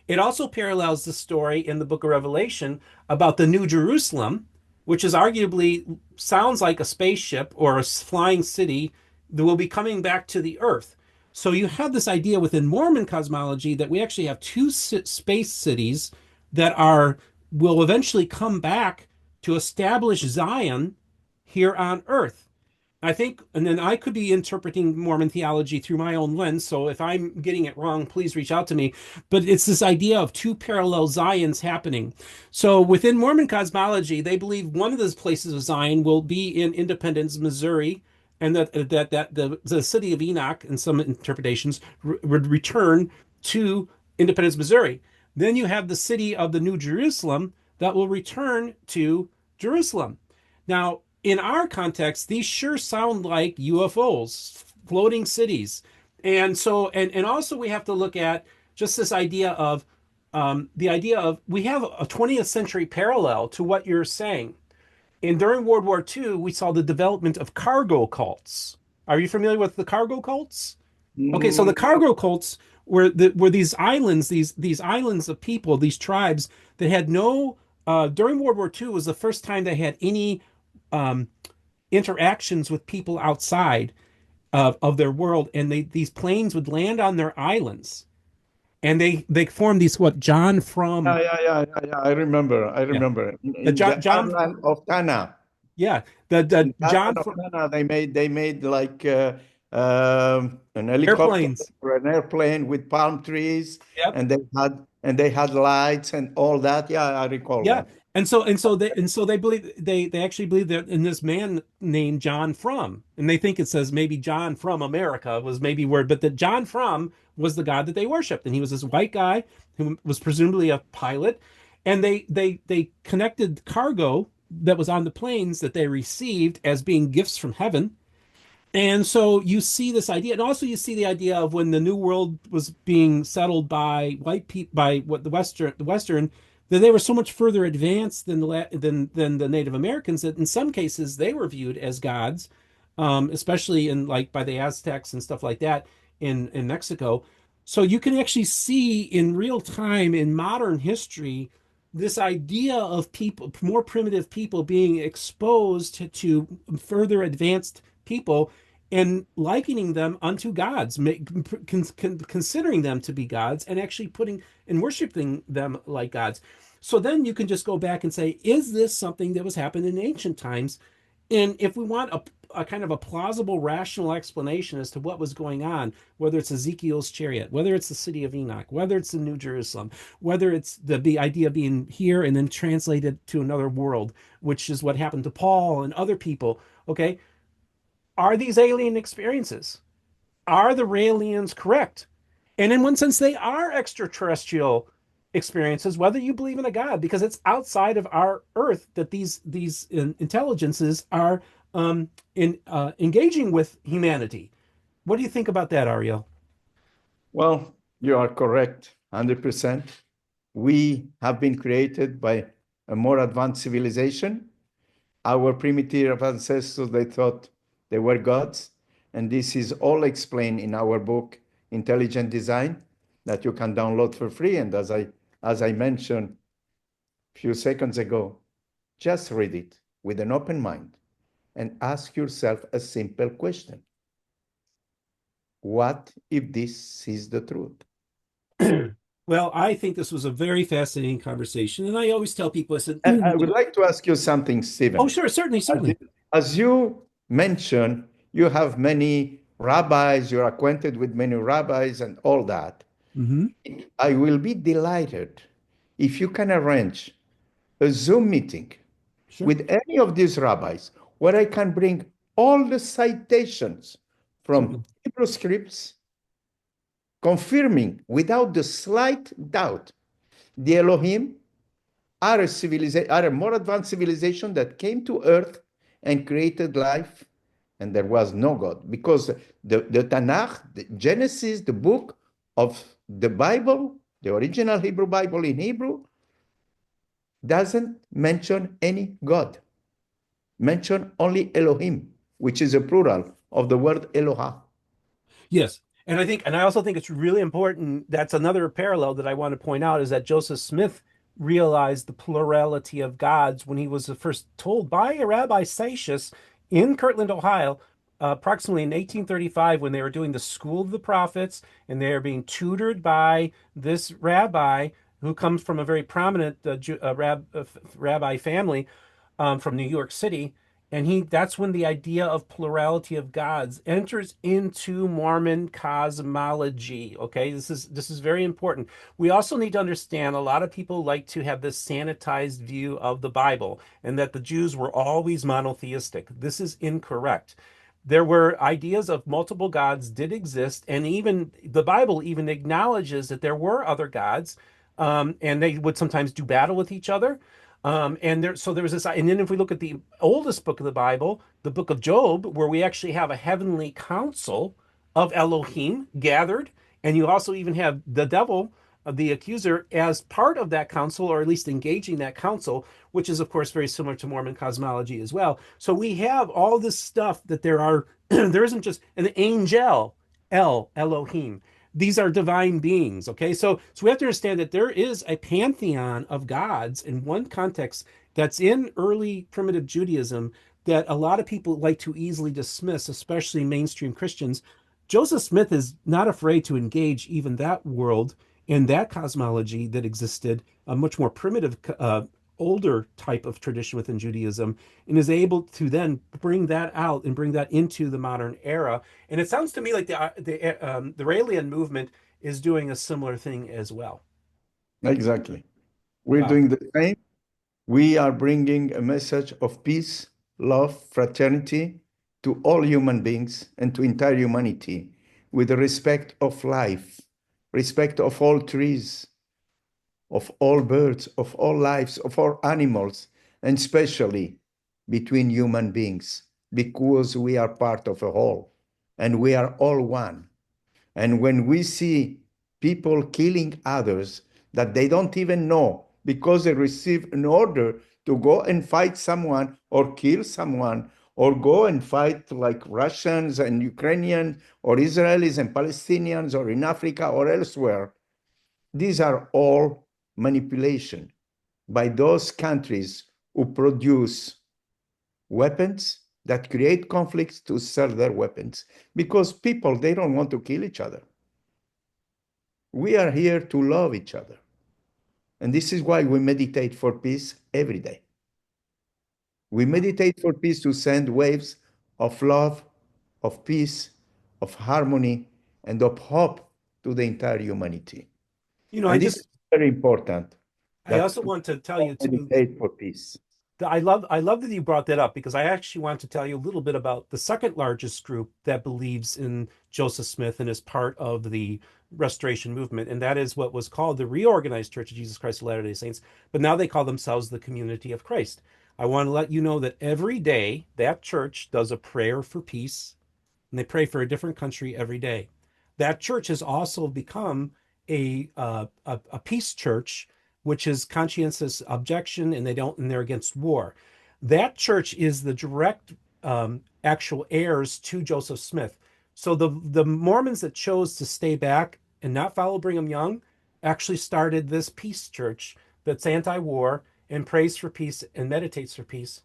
It also parallels the story in the book of Revelation about the New Jerusalem, which is arguably sounds like a spaceship or a flying city that will be coming back to the earth. So you have this idea within Mormon cosmology that we actually have two space cities that are will eventually come back to establish Zion here on earth. I think, and then I could be interpreting Mormon theology through my own lens. So if I'm getting it wrong, please reach out to me. But it's this idea of two parallel Zions happening. So within Mormon cosmology, they believe one of those places of Zion will be in Independence, Missouri, and that the city of Enoch, in some interpretations, would return to Independence, Missouri. Then you have the city of the New Jerusalem that will return to Jerusalem. Now, in our context, these sure sound like UFOs, floating cities. And so, and also we have to look at just this idea of the idea of we have a 20th century parallel to what you're saying. And during World War II, we saw the development of cargo cults. Are you familiar with the cargo cults? Okay, so the Mm, cargo cults were these islands, these islands of people, these tribes that had no during World War II was the first time they had any um, interactions with people outside of their world, and these planes would land on their islands, and they formed these what John yeah, from yeah, yeah, yeah, yeah. I remember. I yeah remember. the In John the John island of Tana. yeah the In the John island of from Tana, they made like an helicopter airplanes. or an airplane with palm trees, Yep. and they had lights and all that. Yeah, I recall Yeah. that. And so they believe they actually believe that in this man named John From, and they think it says maybe John from America was maybe word, but that John From was the god that they worshipped, and he was this white guy who was presumably a pilot, and they connected cargo that was on the planes that they received as being gifts from heaven. And so you see this idea, and also you see the idea of when the New World was being settled by white people, by what the Western, that they were so much further advanced than the Native Americans that in some cases they were viewed as gods, especially in like by the Aztecs and stuff like that in Mexico. So you can actually see in real time in modern history this idea of people, more primitive people being exposed to further advanced people and likening them unto gods, considering them to be gods and actually putting and worshiping them like gods. So then you can just go back and say, is this something that was happening in ancient times? And if we want a kind of a plausible, rational explanation as to what was going on, whether it's Ezekiel's chariot, whether it's the city of Enoch, whether it's the New Jerusalem, whether it's the idea of being here and then translated to another world, which is what happened to Paul and other people, okay, are these alien experiences? Are the Raelians correct? And in one sense, they are extraterrestrial experiences, whether you believe in a God, because it's outside of our Earth that these intelligences are engaging with humanity. What do you think about that, Ariel? Well, you are correct, 100%. We have been created by a more advanced civilization. Our primitive ancestors, they thought they were gods. And this is all explained in our book, Intelligent Design, that you can download for free. And as I mentioned a few seconds ago, just read it with an open mind and ask yourself a simple question. What if this is the truth? Well, I think this was a very fascinating conversation. And I always tell people, I said, I would like to ask you something, oh, Stephen. sure, certainly, As you, certainly. as you mentioned, you have many rabbis, you're acquainted with many rabbis and all that. Hmm. I will be delighted if you can arrange a Zoom meeting Sure, with any of these rabbis where I can bring all the citations from certainly. Hebrew scripts confirming without the slight doubt the Elohim are a more advanced civilization that came to earth and created life, and there was no God. Because the Tanakh, the Genesis, the book of the Bible, the original Hebrew Bible in Hebrew, doesn't mention any God. Mention only Elohim, which is a plural of the word Eloha. Yes. And I think, and I also think it's really important. That's another parallel that I want to point out is that Joseph Smith realized the plurality of gods when he was first told by a Rabbi Seixas in Kirtland, Ohio, approximately in 1835, when they were doing the School of the Prophets and they are being tutored by this rabbi who comes from a very prominent rabbi family from New York City. And that's when the idea of plurality of gods enters into Mormon cosmology. Okay, this is very important. We also need to understand a lot of people like to have this sanitized view of the Bible and that the Jews were always monotheistic. This is incorrect. There were ideas of multiple gods did exist, and even the Bible even acknowledges that there were other gods, and they would sometimes do battle with each other. So there was this, and then if we look at the oldest book of the Bible, the book of Job, where we actually have a heavenly council of Elohim gathered, and you also even have the devil, the accuser, as part of that council, or at least engaging that council, which is of course very similar to Mormon cosmology as well. So we have all this stuff that there are, there isn't just an angel, Elohim. These are divine beings. Okay, so we have to understand that there is a pantheon of gods in one context that's in early primitive Judaism that a lot of people like to easily dismiss, especially mainstream Christians. Joseph Smith is not afraid to engage even that world in that cosmology that existed, a much more primitive, older type of tradition within Judaism, and is able to then bring that out and bring that into the modern era. And it sounds to me like the Raelian movement is doing a similar thing as well. Exactly. We're Wow. doing the same. We are bringing a message of peace, love, fraternity to all human beings and to entire humanity with the respect of life, respect of all trees, of all birds, of all lives, of all animals, and especially between human beings, because we are part of a whole and we are all one. And when we see people killing others that they don't even know because they receive an order to go and fight someone or kill someone or go and fight like Russians and Ukrainians or Israelis and Palestinians or in Africa or elsewhere, these are all manipulation. by those countries who produce weapons that create conflicts to sell their weapons because people, they don't want to kill each other. We are here to love each other. And this is why we meditate for peace every day. We meditate for peace to send waves of love, of peace, of harmony, and of hope to the entire humanity. You know, And this is very important I that also want to tell we you too meditate for peace. I love that you brought that up because I actually want to tell you a little bit about the second largest group that believes in Joseph Smith and is part of the Restoration movement, and that is what was called the Reorganized Church of Jesus Christ of Latter-day Saints, but now they call themselves the Community of Christ. I want to let you know that every day that church does a prayer for peace, and they pray for a different country every day. That church has also become a peace church, which is conscientious objection, and they're against war. That church is the direct actual heirs to Joseph Smith. So the Mormons that chose to stay back and not follow Brigham Young actually started this peace church that's anti-war and prays for peace and meditates for peace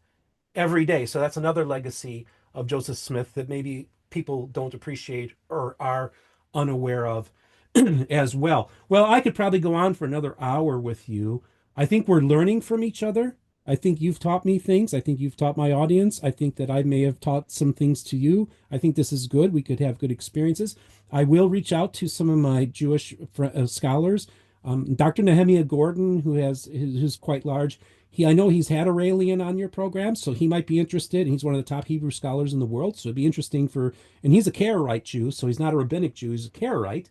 every day. So that's another legacy of Joseph Smith that maybe people don't appreciate or are unaware of as well. Well, I could probably go on for another hour with you. I think we're learning from each other. I think you've taught me things. I think you've taught my audience. I think that I may have taught some things to you. I think this is good. We could have good experiences. I will reach out to some of my Jewish scholars. Dr. Nehemiah Gordon, who's quite large. I know he's had a Raelian on your program, so he might be interested. He's one of the top Hebrew scholars in the world, so it'd be interesting and he's a Karaite Jew, so he's not a rabbinic Jew, he's a Karaite.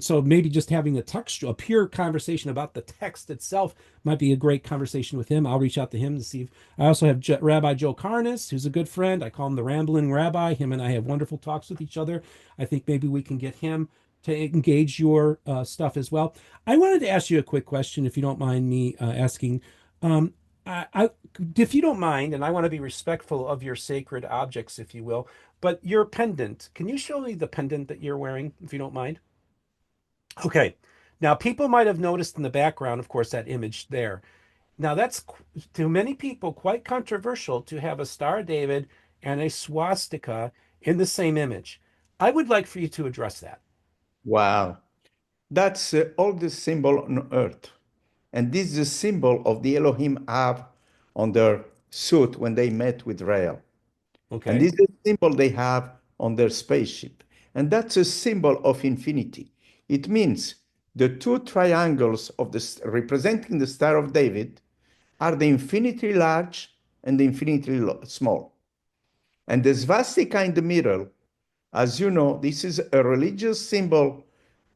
So maybe just having a pure conversation about the text itself might be a great conversation with him. I'll reach out to him to see. I also have Rabbi Joe Karnas, who's a good friend. I call him the Rambling Rabbi. Him and I have wonderful talks with each other. I think maybe we can get him to engage your stuff as well. I wanted to ask you a quick question, if you don't mind me asking. Um, if you don't mind, and I want to be respectful of your sacred objects, if you will, but your pendant, can you show me the pendant that you're wearing, if you don't mind? Okay. Now, people might have noticed in the background, of course, that image there. Now, that's to many people quite controversial to have a Star of David and a swastika in the same image. I would like for you to address that. Wow. That's the oldest symbol on earth. And this is the symbol of the Elohim have on their suit when they met with Rael. And Okay. this is the symbol they have on their spaceship. And that's a symbol of infinity. It means the two triangles of representing the Star of David are the infinitely large and the infinitely small. And the swastika in the middle, as you know, this is a religious symbol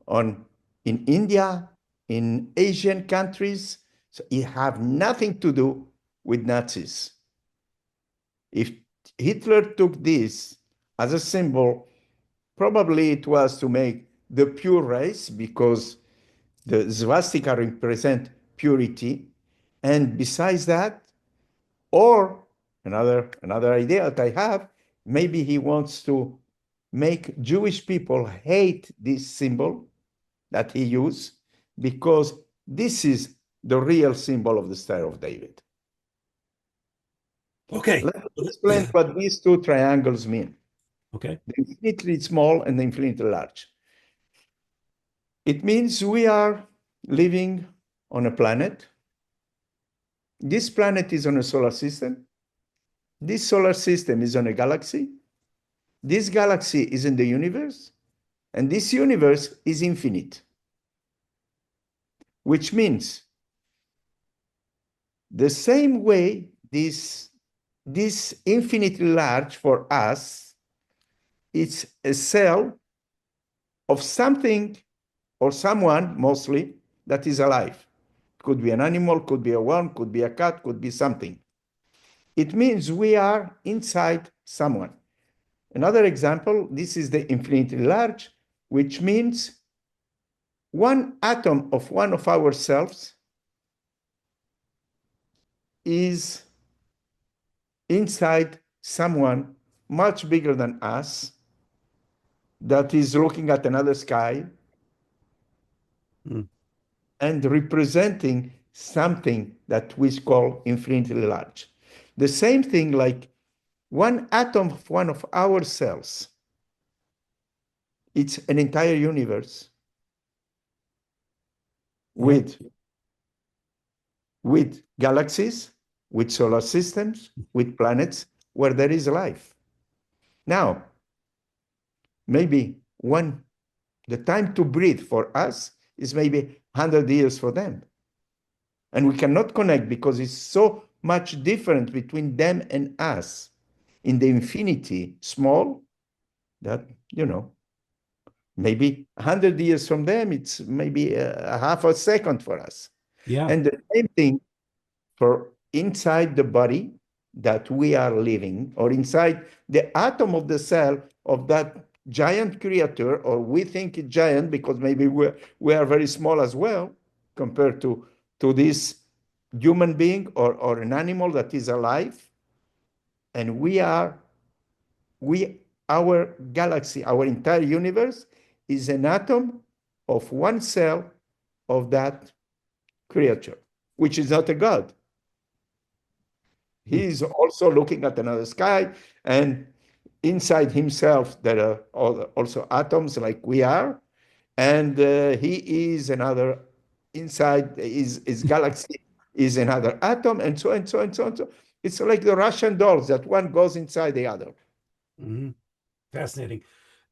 on in India, in Asian countries. So it have nothing to do with Nazis. If Hitler took this as a symbol, probably it was to make the pure race because the swastika represent purity. And besides that, or another idea that I have, maybe he wants to make Jewish people hate this symbol that he used because this is the real symbol of the Star of David. Okay. Let me explain what these two triangles mean. Okay. The infinitely small and the infinitely large. It means we are living on a planet. This planet is on a solar system. This solar system is on a galaxy. This galaxy is in the universe. And this universe is infinite, which means the same way this infinitely large for us, it's a cell of something or someone mostly that is alive. Could be an animal, could be a worm, could be a cat, could be something. It means we are inside someone. Another example, this is the infinitely large, which means one atom of one of ourselves is inside someone much bigger than us that is looking at another sky Hmm. and representing something that we call infinitely large. The same thing like one atom of one of our cells, it's an entire universe Yeah. with galaxies, with solar systems, with planets where there is life. Now, maybe the time to breathe for us is maybe 100 years for them. And we cannot connect because it's so much different between them and us in the infinity small that, maybe 100 years from them, it's maybe a half a second for us. Yeah. And the same thing for inside the body that we are living, or inside the atom of the cell of that giant creature, or we think it's giant because maybe we are very small as well compared to this human being or an animal that is alive. And our galaxy, our entire universe is an atom of one cell of that creature, which is not a god. He is also looking at another sky, and inside himself there are also atoms like we are, and he is another. Inside his galaxy is another atom, and so and so and so and so. It's like the Russian dolls that one goes inside the other. Mm-hmm. Fascinating.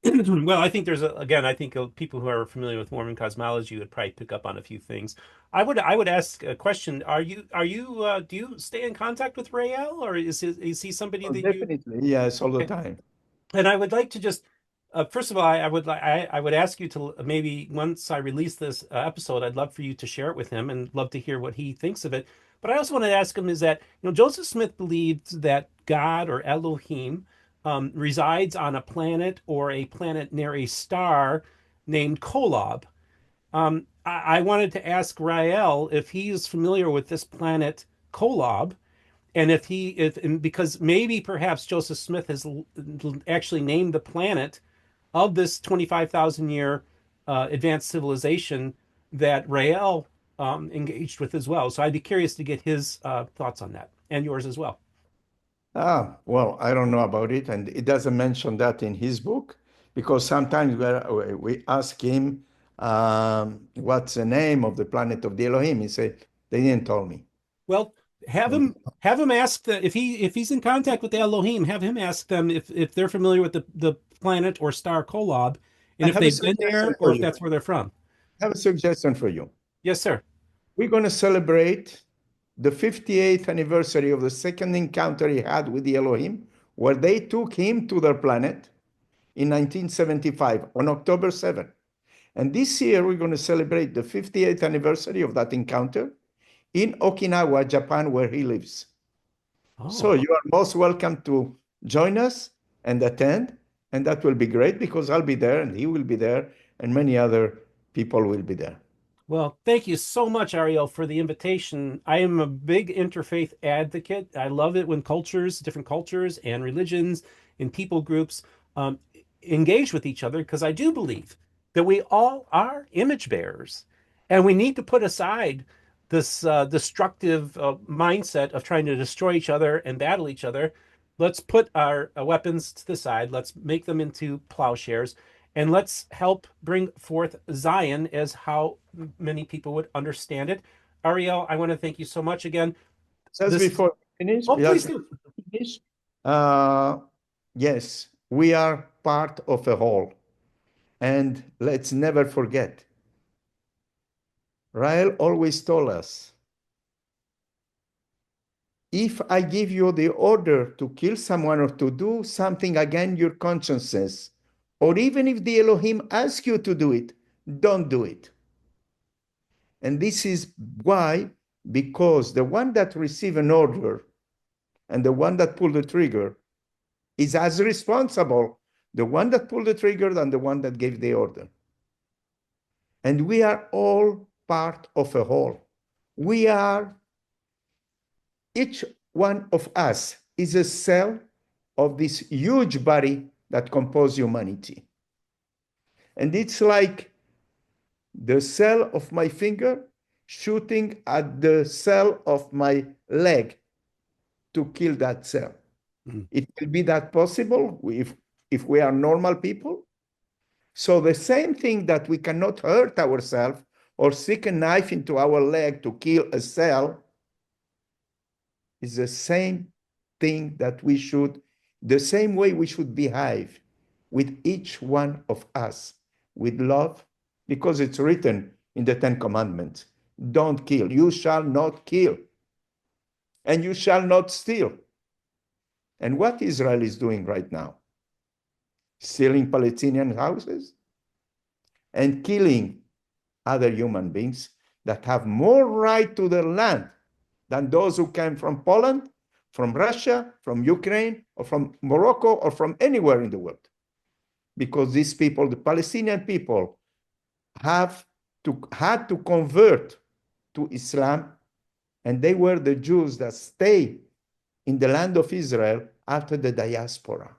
Well, I think again, I think people who are familiar with Mormon cosmology would probably pick up on a few things. I would ask a question. Do you stay in contact with Rael, or is he somebody Oh, that you? definitely, yes, all the time. And I would like to just, first of all, I would ask you to maybe once I release this episode, I'd love for you to share it with him and love to hear what he thinks of it. But I also want to ask him is that, Joseph Smith believed that God or Elohim resides on a planet or a planet near a star named Kolob. I wanted to ask Rael if he is familiar with this planet Kolob, and if and because maybe perhaps Joseph Smith has actually named the planet of this 25,000 year advanced civilization that Rael engaged with as well. So I'd be curious to get his thoughts on that and yours as well. Well, I don't know about it, and it doesn't mention that in his book because sometimes we ask him what's the name of the planet of the Elohim. He said they didn't tell me. Well, have him ask if he's in contact with the Elohim, have him ask them if they're familiar with the planet or star Kolob, I and if have a they've been suggestion there or for if you. that's where they're from. I have a suggestion for you. Yes, sir. We're going to celebrate the 58th anniversary of the second encounter he had with the Elohim, where they took him to their planet in 1975 on October 7th. And this year, we're going to celebrate the 58th anniversary of that encounter in Okinawa, Japan, where he lives. So Oh. you are most welcome to join us and attend. And that will be great because I'll be there and he will be there and many other people will be there. Well, thank you so much, Ariel, for the invitation. I am a big interfaith advocate. I love it when different cultures and religions and people groups um, engage with each other because I do believe that we all are image bearers and we need to put aside this destructive mindset of trying to destroy each other and battle each other. Let's put our weapons to the side. Let's make them into plowshares and let's help bring forth Zion as how many people would understand it. Ariel, I want to thank you so much again. Just This, before we finish, oh, please do. uh, yes, we are part of a whole. And let's never forget, Rael always told us, if I give you the order to kill someone or to do something against your consciences, or even if the Elohim asks you to do it, don't do it. And this is why, because the one that received an order and the one that pulled the trigger is as responsible, the one that pulled the trigger than the one that gave the order. And we are all part of a whole. We are, each one of us is a cell of this huge body that composes humanity. And it's like the cell of my finger shooting at the cell of my leg to kill that cell. Mm. It will be that possible if we are normal people. So the same thing that we cannot hurt ourselves or stick a knife into our leg to kill a cell is the same thing that we should, the same way we should behave with each one of us, with love, because it's written in the Ten Commandments, don't kill, you shall not kill, and you shall not steal. And what Israel is doing right now? Stealing Palestinian houses and killing other human beings that have more right to their land than those who came from Poland, from Russia, from Ukraine, or from Morocco, or from anywhere in the world. Because these people, the Palestinian people, had to convert to Islam, and they were the Jews that stayed in the land of Israel after the diaspora.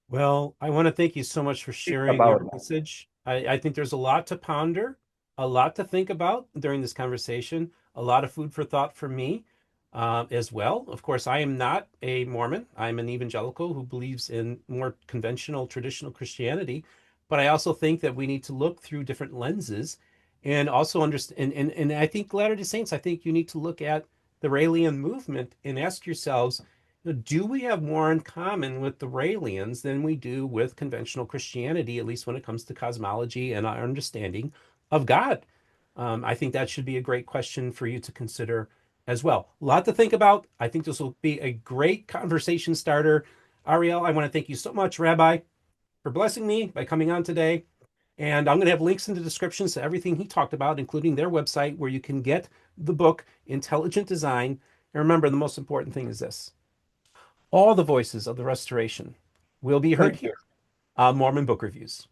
Well, I want to thank you so much for Think sharing your about that. message. I think there's a lot to ponder, a lot to think about during this conversation, a lot of food for thought for me as well. Of course, I am not a Mormon. I'm an evangelical who believes in more conventional, traditional Christianity. But I also think that we need to look through different lenses and also understand. And I think Latter-day Saints, I think you need to look at the Raelian movement and ask yourselves, do we have more in common with the Raelians than we do with conventional Christianity, at least when it comes to cosmology and our understanding of God? I think that should be a great question for you to consider as well. A lot to think about. I think this will be a great conversation starter. Ariel, I want to thank you so much, Rabbi, for blessing me by coming on today. And I'm going to have links in the descriptions to everything he talked about, including their website where you can get the book, Intelligent Design. And remember, the most important thing is this: all the voices of the restoration will be heard Thank you. here on Mormon Book Reviews.